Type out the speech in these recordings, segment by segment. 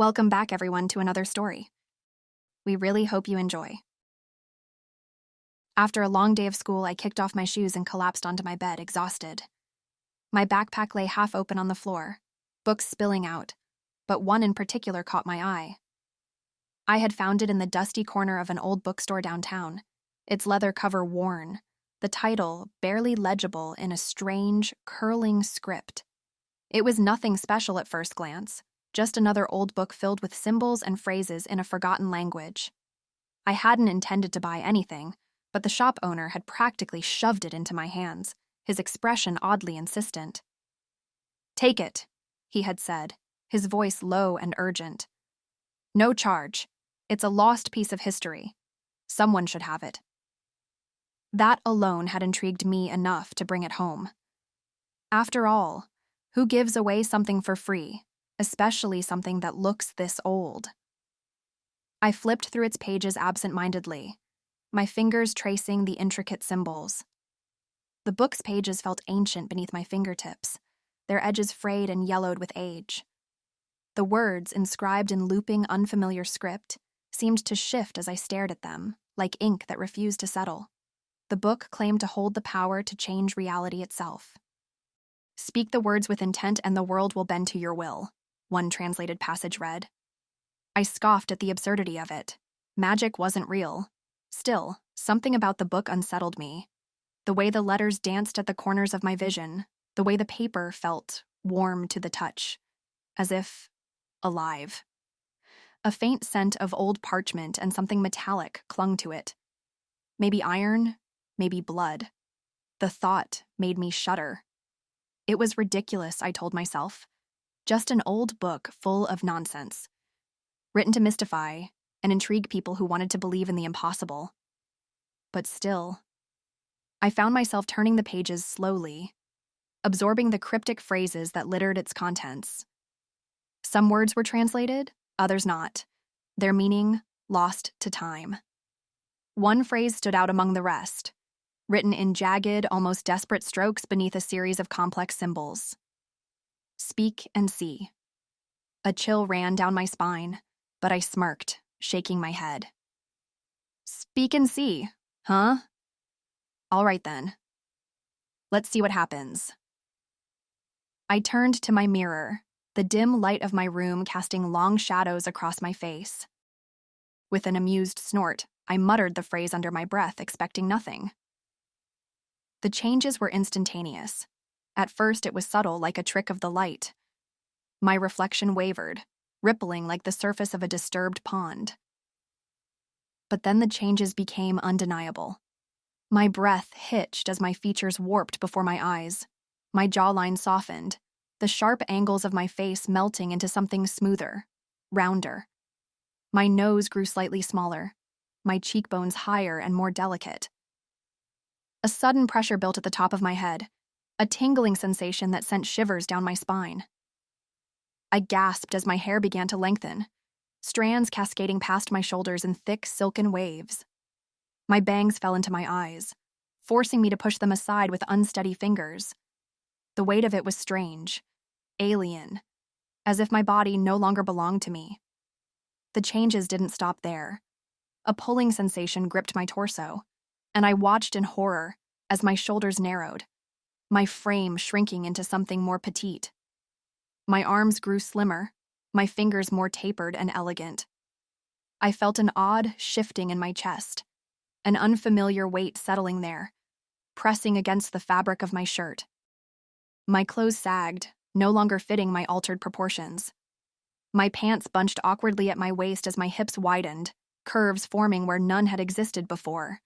Welcome back, everyone, to another story. We really hope you enjoy. After a long day of school, I kicked off my shoes and collapsed onto my bed, exhausted. My backpack lay half open on the floor, books spilling out, but one in particular caught my eye. I had found it in the dusty corner of an old bookstore downtown, its leather cover worn, the title barely legible in a strange, curling script. It was nothing special at first glance, just another old book filled with symbols and phrases in a forgotten language. I hadn't intended to buy anything, but the shop owner had practically shoved it into my hands, his expression oddly insistent. "Take it," he had said, his voice low and urgent. "No charge. It's a lost piece of history. Someone should have it." That alone had intrigued me enough to bring it home. After all, who gives away something for free, especially something that looks this old? I flipped through its pages absent-mindedly, my fingers tracing the intricate symbols. The book's pages felt ancient beneath my fingertips, their edges frayed and yellowed with age. The words, inscribed in looping, unfamiliar script, seemed to shift as I stared at them, like ink that refused to settle. The book claimed to hold the power to change reality itself. "Speak the words with intent and the world will bend to your will," one translated passage read. I scoffed at the absurdity of it. Magic wasn't real. Still, something about the book unsettled me. The way the letters danced at the corners of my vision, the way the paper felt warm to the touch, as if alive. A faint scent of old parchment and something metallic clung to it. Maybe iron, maybe blood. The thought made me shudder. It was ridiculous, I told myself. Just an old book full of nonsense, written to mystify and intrigue people who wanted to believe in the impossible. But still, I found myself turning the pages slowly, absorbing the cryptic phrases that littered its contents. Some words were translated, others not, their meaning lost to time. One phrase stood out among the rest, written in jagged, almost desperate strokes beneath a series of complex symbols. "Speak and see." A chill ran down my spine, but I smirked, shaking my head. "Speak and see, huh? All right then. Let's see what happens." I turned to my mirror, the dim light of my room casting long shadows across my face. With an amused snort, I muttered the phrase under my breath, expecting nothing. The changes were instantaneous. At first, it was subtle, like a trick of the light. My reflection wavered, rippling like the surface of a disturbed pond. But then the changes became undeniable. My breath hitched as my features warped before my eyes. My jawline softened, the sharp angles of my face melting into something smoother, rounder. My nose grew slightly smaller, my cheekbones higher and more delicate. A sudden pressure built at the top of my head, a tingling sensation that sent shivers down my spine. I gasped as my hair began to lengthen, strands cascading past my shoulders in thick, silken waves. My bangs fell into my eyes, forcing me to push them aside with unsteady fingers. The weight of it was strange, alien, as if my body no longer belonged to me. The changes didn't stop there. A pulling sensation gripped my torso, and I watched in horror as my shoulders narrowed, my frame shrinking into something more petite. My arms grew slimmer, my fingers more tapered and elegant. I felt an odd shifting in my chest, an unfamiliar weight settling there, pressing against the fabric of my shirt. My clothes sagged, no longer fitting my altered proportions. My pants bunched awkwardly at my waist as my hips widened, curves forming where none had existed before.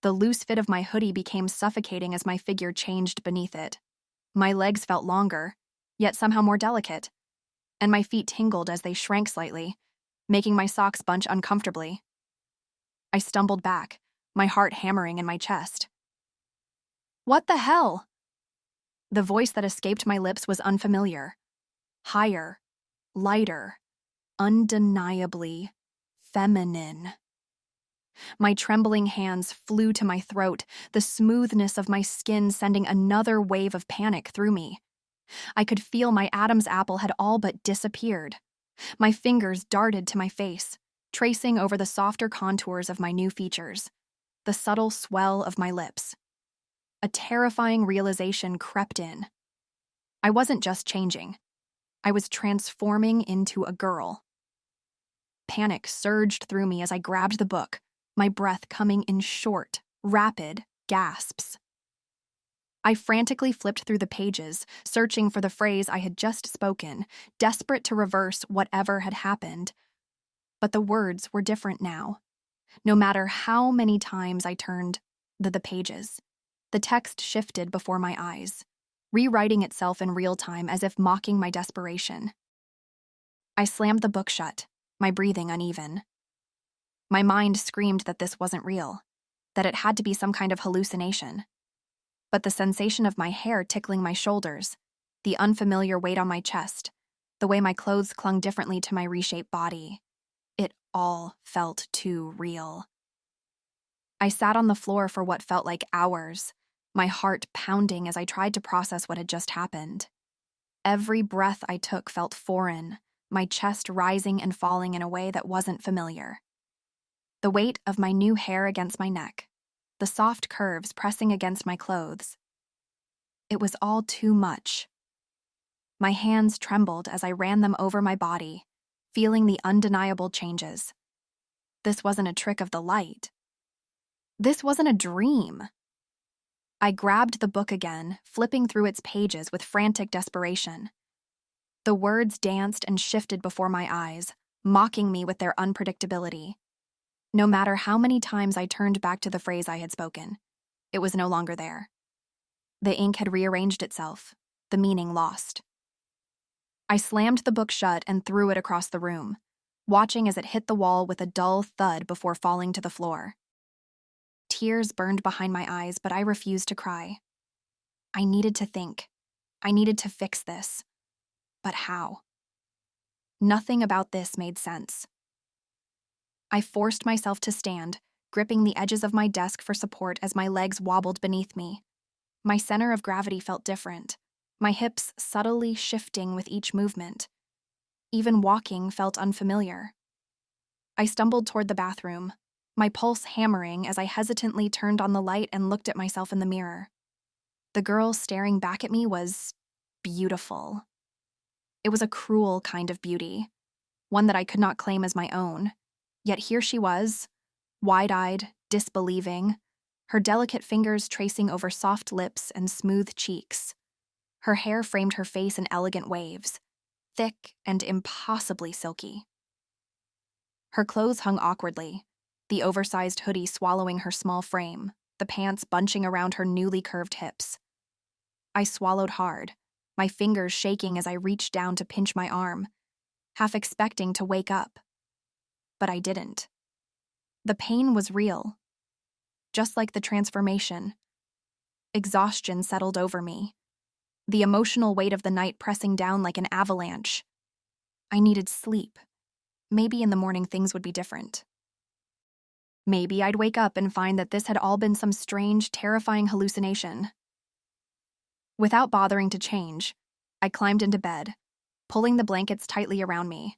The loose fit of my hoodie became suffocating as my figure changed beneath it. My legs felt longer, yet somehow more delicate, and my feet tingled as they shrank slightly, making my socks bunch uncomfortably. I stumbled back, my heart hammering in my chest. "What the hell?" The voice that escaped my lips was unfamiliar. Higher, lighter, undeniably feminine. My trembling hands flew to my throat, the smoothness of my skin sending another wave of panic through me. I could feel my Adam's apple had all but disappeared. My fingers darted to my face, tracing over the softer contours of my new features, the subtle swell of my lips. A terrifying realization crept in. I wasn't just changing. I was transforming into a girl. Panic surged through me as I grabbed the book, my breath coming in short, rapid gasps. I frantically flipped through the pages, searching for the phrase I had just spoken, desperate to reverse whatever had happened. But the words were different now. No matter how many times I turned the pages, the text shifted before my eyes, rewriting itself in real time as if mocking my desperation. I slammed the book shut, my breathing uneven. My mind screamed that this wasn't real, that it had to be some kind of hallucination. But the sensation of my hair tickling my shoulders, the unfamiliar weight on my chest, the way my clothes clung differently to my reshaped body, it all felt too real. I sat on the floor for what felt like hours, my heart pounding as I tried to process what had just happened. Every breath I took felt foreign, my chest rising and falling in a way that wasn't familiar. The weight of my new hair against my neck, the soft curves pressing against my clothes. It was all too much. My hands trembled as I ran them over my body, feeling the undeniable changes. This wasn't a trick of the light. This wasn't a dream. I grabbed the book again, flipping through its pages with frantic desperation. The words danced and shifted before my eyes, mocking me with their unpredictability. No matter how many times I turned back to the phrase I had spoken, it was no longer there. The ink had rearranged itself, the meaning lost. I slammed the book shut and threw it across the room, watching as it hit the wall with a dull thud before falling to the floor. Tears burned behind my eyes, but I refused to cry. I needed to think. I needed to fix this. But how? Nothing about this made sense. I forced myself to stand, gripping the edges of my desk for support as my legs wobbled beneath me. My center of gravity felt different, my hips subtly shifting with each movement. Even walking felt unfamiliar. I stumbled toward the bathroom, my pulse hammering as I hesitantly turned on the light and looked at myself in the mirror. The girl staring back at me was beautiful. It was a cruel kind of beauty, one that I could not claim as my own. Yet here she was, wide-eyed, disbelieving, her delicate fingers tracing over soft lips and smooth cheeks. Her hair framed her face in elegant waves, thick and impossibly silky. Her clothes hung awkwardly, the oversized hoodie swallowing her small frame, the pants bunching around her newly curved hips. I swallowed hard, my fingers shaking as I reached down to pinch my arm, half expecting to wake up. But I didn't. The pain was real. Just like the transformation. Exhaustion settled over me, the emotional weight of the night pressing down like an avalanche. I needed sleep. Maybe in the morning things would be different. Maybe I'd wake up and find that this had all been some strange, terrifying hallucination. Without bothering to change, I climbed into bed, pulling the blankets tightly around me.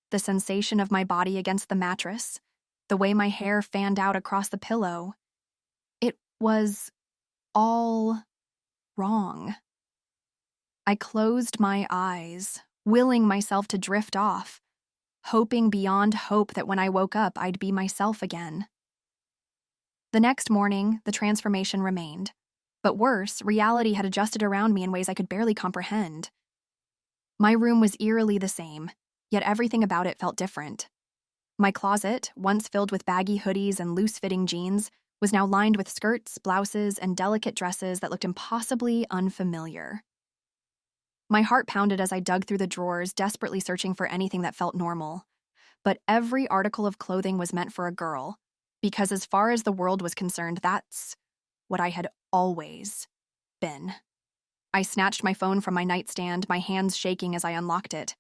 The sensation of my body against the mattress, the way my hair fanned out across the pillow. It was all wrong. I closed my eyes, willing myself to drift off, hoping beyond hope that when I woke up, I'd be myself again. The next morning, the transformation remained. But worse, reality had adjusted around me in ways I could barely comprehend. My room was eerily the same, yet everything about it felt different. My closet, once filled with baggy hoodies and loose-fitting jeans, was now lined with skirts, blouses, and delicate dresses that looked impossibly unfamiliar. My heart pounded as I dug through the drawers, desperately searching for anything that felt normal. But every article of clothing was meant for a girl, because as far as the world was concerned, that's what I had always been. I snatched my phone from my nightstand, my hands shaking as I unlocked it.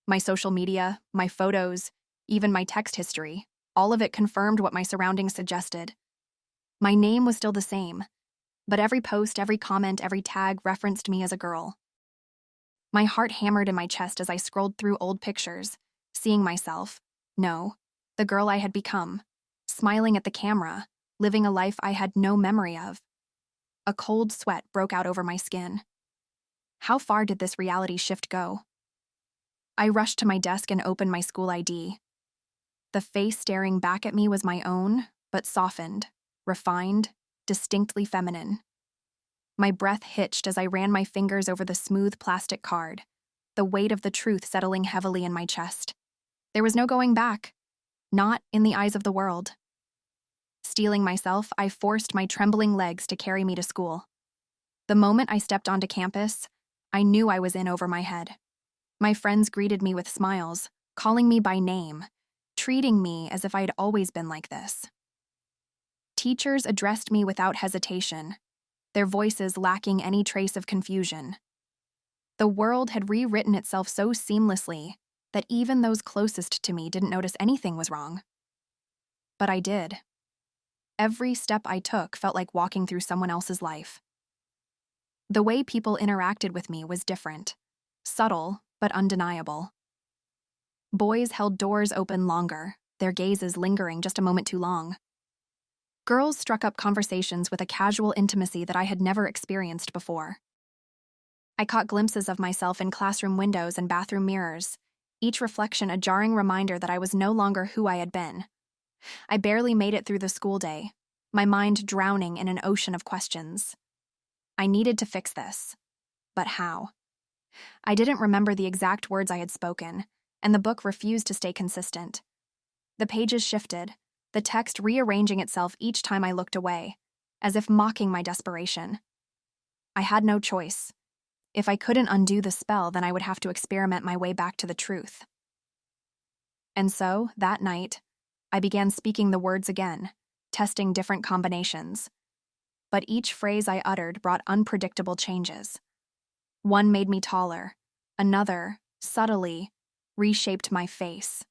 My social media, my photos, even my text history, all of it confirmed what my surroundings suggested. My name was still the same, but every post, every comment, every tag referenced me as a girl. My heart hammered in my chest as I scrolled through old pictures, seeing myself, no, the girl I had become, smiling at the camera, living a life I had no memory of. A cold sweat broke out over my skin. How far did this reality shift go? I rushed to my desk and opened my school ID. The face staring back at me was my own, but softened, refined, distinctly feminine. My breath hitched as I ran my fingers over the smooth plastic card, the weight of the truth settling heavily in my chest. There was no going back, not in the eyes of the world. Steeling myself, I forced my trembling legs to carry me to school. The moment I stepped onto campus, I knew I was in over my head. My friends greeted me with smiles, calling me by name, treating me as if I had always been like this. Teachers addressed me without hesitation, their voices lacking any trace of confusion. The world had rewritten itself so seamlessly that even those closest to me didn't notice anything was wrong. But I did. Every step I took felt like walking through someone else's life. The way people interacted with me was different, subtle but undeniable. Boys held doors open longer, their gazes lingering just a moment too long. Girls struck up conversations with a casual intimacy that I had never experienced before. I caught glimpses of myself in classroom windows and bathroom mirrors, each reflection a jarring reminder that I was no longer who I had been. I barely made it through the school day, my mind drowning in an ocean of questions. I needed to fix this. But how? I didn't remember the exact words I had spoken, and the book refused to stay consistent. The pages shifted, the text rearranging itself each time I looked away, as if mocking my desperation. I had no choice. If I couldn't undo the spell, then I would have to experiment my way back to the truth. And so, that night, I began speaking the words again, testing different combinations. But each phrase I uttered brought unpredictable changes. One made me taller, another, subtly, reshaped my face.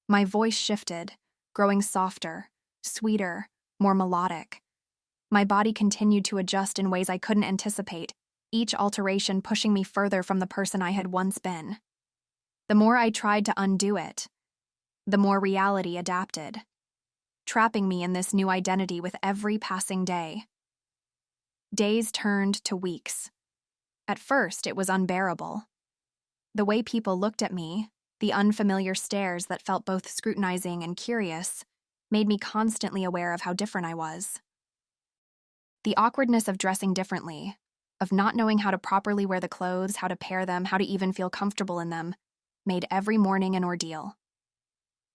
My voice shifted, growing softer, sweeter, more melodic. My body continued to adjust in ways I couldn't anticipate, each alteration pushing me further from the person I had once been. The more I tried to undo it, the more reality adapted, trapping me in this new identity with every passing day. Days turned to weeks. At first, it was unbearable. The way people looked at me, the unfamiliar stares that felt both scrutinizing and curious, made me constantly aware of how different I was. The awkwardness of dressing differently, of not knowing how to properly wear the clothes, how to pair them, how to even feel comfortable in them, made every morning an ordeal.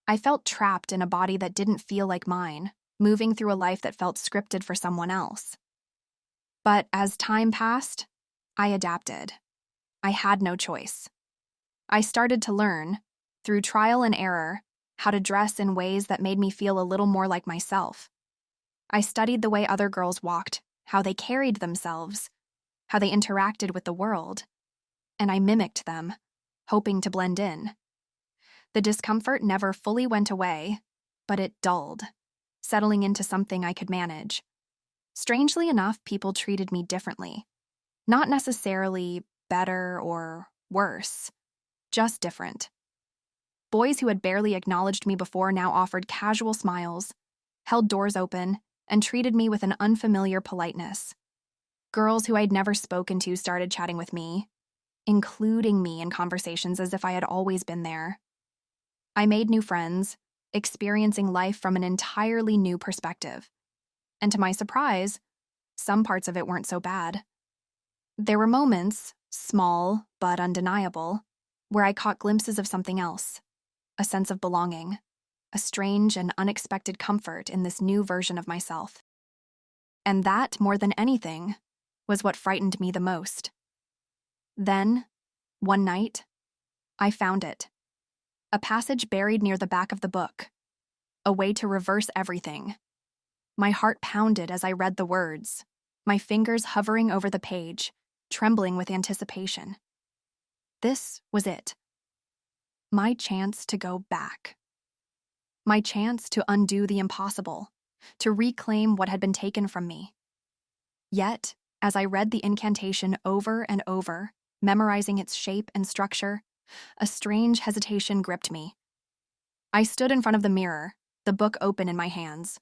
I felt trapped in a body that didn't feel like mine, moving through a life that felt scripted for someone else. But as time passed, I adapted. I had no choice. I started to learn, through trial and error, how to dress in ways that made me feel a little more like myself. I studied the way other girls walked, how they carried themselves, how they interacted with the world, and I mimicked them, hoping to blend in. The discomfort never fully went away, but it dulled, settling into something I could manage. Strangely enough, people treated me differently. Not necessarily better or worse, just different. Boys who had barely acknowledged me before now offered casual smiles, held doors open, and treated me with an unfamiliar politeness. Girls who I'd never spoken to started chatting with me, including me in conversations as if I had always been there. I made new friends, experiencing life from an entirely new perspective. And to my surprise, some parts of it weren't so bad. There were moments, small but undeniable, where I caught glimpses of something else, a sense of belonging, a strange and unexpected comfort in this new version of myself. And that, more than anything, was what frightened me the most. Then, one night, I found it. A passage buried near the back of the book. A way to reverse everything. My heart pounded as I read the words, my fingers hovering over the page, trembling with anticipation. This was it. My chance to go back. My chance to undo the impossible, to reclaim what had been taken from me. Yet, as I read the incantation over and over, memorizing its shape and structure, A strange hesitation gripped me. I stood in front of the mirror, the book open in my hands.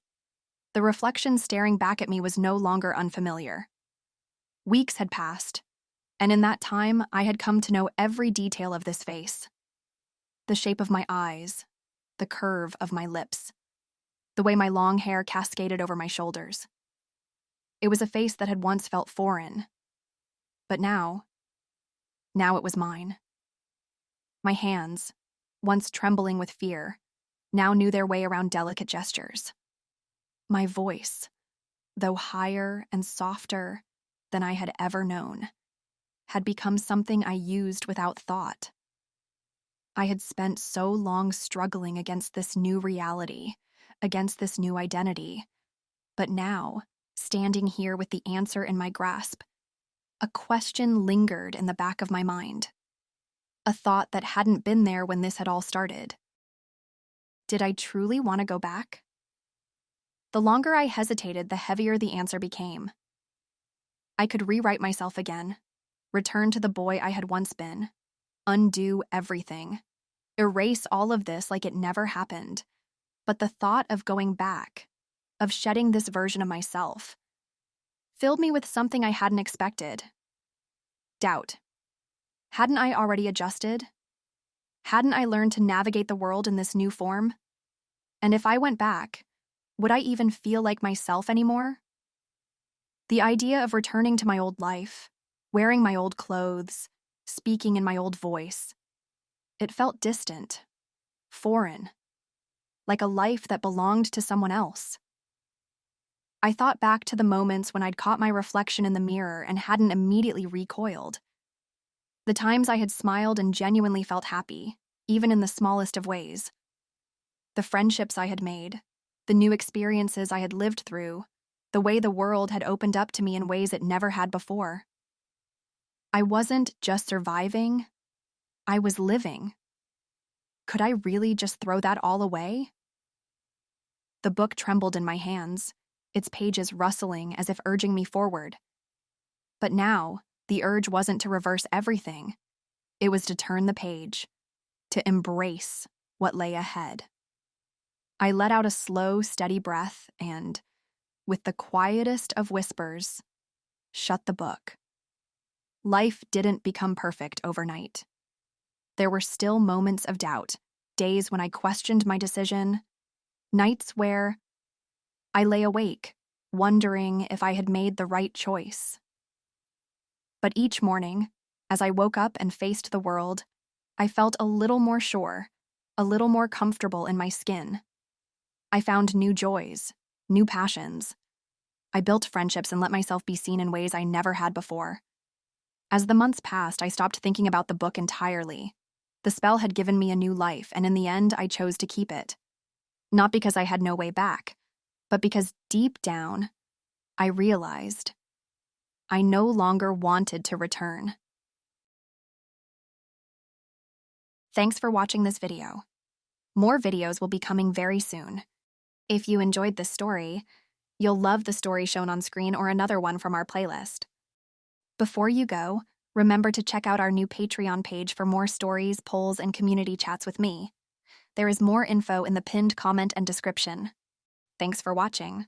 The reflection staring back at me was no longer unfamiliar. Weeks had passed, and in that time, I had come to know every detail of this face. The shape of my eyes, the curve of my lips, the way my long hair cascaded over my shoulders. It was a face that had once felt foreign, but now it was mine. My hands, once trembling with fear, now knew their way around delicate gestures. My voice, though higher and softer than I had ever known, had become something I used without thought. I had spent so long struggling against this new reality, against this new identity, but now, standing here with the answer in my grasp, a question lingered in the back of my mind. A thought that hadn't been there when this had all started. Did I truly want to go back? The longer I hesitated, the heavier the answer became. I could rewrite myself again, return to the boy I had once been, undo everything, erase all of this like it never happened. But the thought of going back, of shedding this version of myself, filled me with something I hadn't expected. Doubt. Hadn't I already adjusted? Hadn't I learned to navigate the world in this new form? And if I went back, would I even feel like myself anymore? The idea of returning to my old life, wearing my old clothes, speaking in my old voice, it felt distant, foreign, like a life that belonged to someone else. I thought back to the moments when I'd caught my reflection in the mirror and hadn't immediately recoiled. The times I had smiled and genuinely felt happy, even in the smallest of ways. The friendships I had made, the new experiences I had lived through, the way the world had opened up to me in ways it never had before. I wasn't just surviving, I was living. Could I really just throw that all away? The book trembled in my hands, its pages rustling as if urging me forward. But now, the urge wasn't to reverse everything. It was to turn the page, to embrace what lay ahead. I let out a slow, steady breath and, with the quietest of whispers, shut the book. Life didn't become perfect overnight. There were still moments of doubt, days when I questioned my decision, nights where I lay awake, wondering if I had made the right choice. But each morning, as I woke up and faced the world, I felt a little more sure, a little more comfortable in my skin. I found new joys, new passions. I built friendships and let myself be seen in ways I never had before. As the months passed, I stopped thinking about the book entirely. The spell had given me a new life, and in the end, I chose to keep it. Not because I had no way back, but because deep down, I realized I no longer wanted to return. Thanks for watching this video. More videos will be coming very soon. If you enjoyed this story, you'll love the story shown on screen or another one from our playlist. Before you go, remember to check out our new Patreon page for more stories, polls, and community chats with me. There is more info in the pinned comment and description. Thanks for watching.